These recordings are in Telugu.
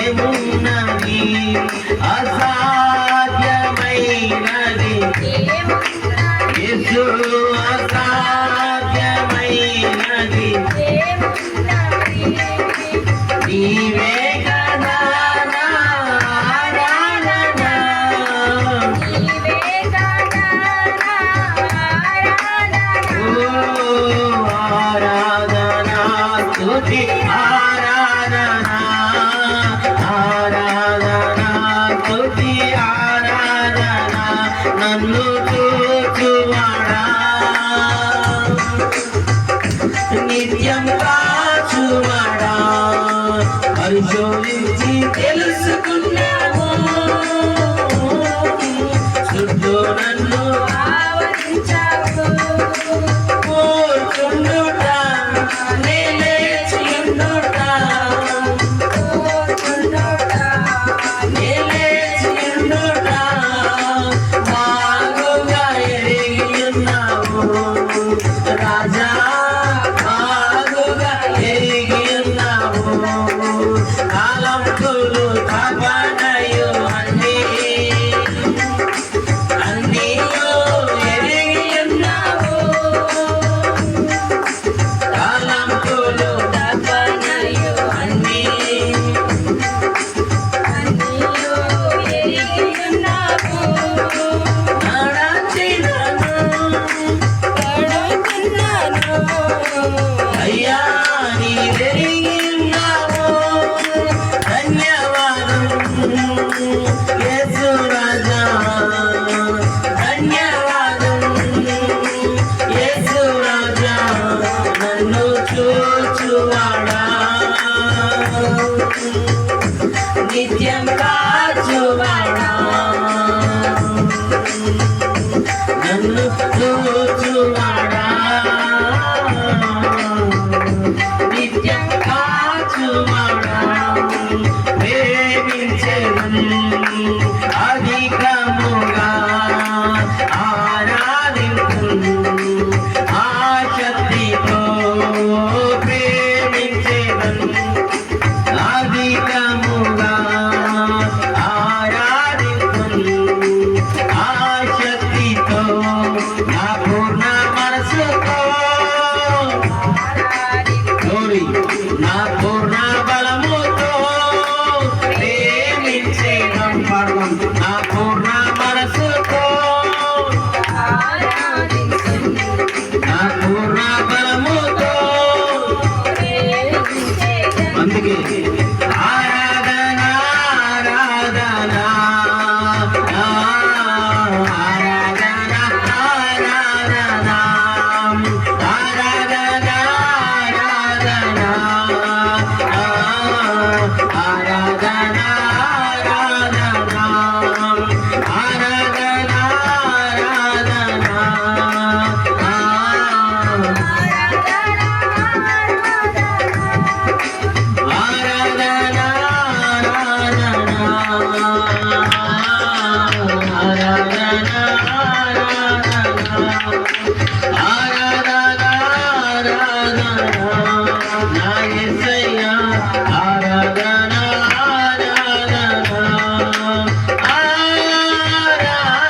ఏమున్నది అసాధ్యమైనది యేసు అసాధ్యమైనది నీవే కదా నా ఆరాధన ఓ ఆరాధన స్తుతి ఆరాధన ఆరాధన స్తుతి ఆరాధన నన్ను చూచువాడా నిత్యం కాచువాడా పరిశోధించి తెలుసుకున్నావు చుట్టూ నన్ను ఆవరించావు కోరుకుండుట నిలేచియుండుట నిలేచియుండుట బాగుగా ఎరిగియున్నావు రాజా బాగుగా ఎరిగియున్నావు కాలంతులు తపనయు అన్నీ ఎరిగియున్నావు కాలంతులు తపనయు అన్నీ అయ్యా నీవెరిగియున్నావు ధన్యవాదం యేసు రాజా ధన్యవాదం యేసు రాజా నన్ను చూచువాడా నిత్యం కాచువాడా నన్ను చూచువాడా నిత్యం కాచువాడా ప్రేమించెదను అధికముగా ఆరాధింతును ఆసక్తితో ప్రేమించెదను అధికముగా ఆరాధింతును ఆసక్తితో నా పూర్ణ మనసుతో నా పూర్ణ బలముతో ప్రేమించేదం పాడదాం నా పూర్ణ మనసుతో నా పూర్ణ బలముతో అందుకే ఆరాధన ఆరాధన ఆరాధన ఆరాధన ఆరాధన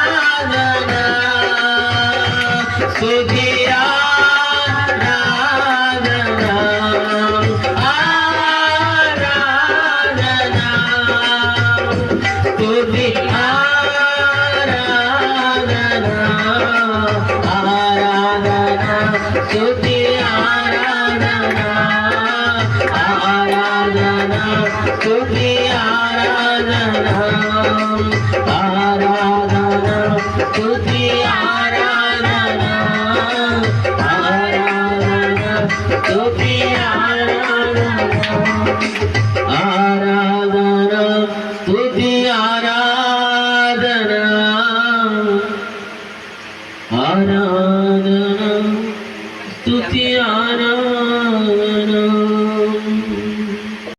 ఆరాధన స్తుతి ఆరాధన ఆరాధన స్తుతి ఆరాధన ఆరాధన స్తుతి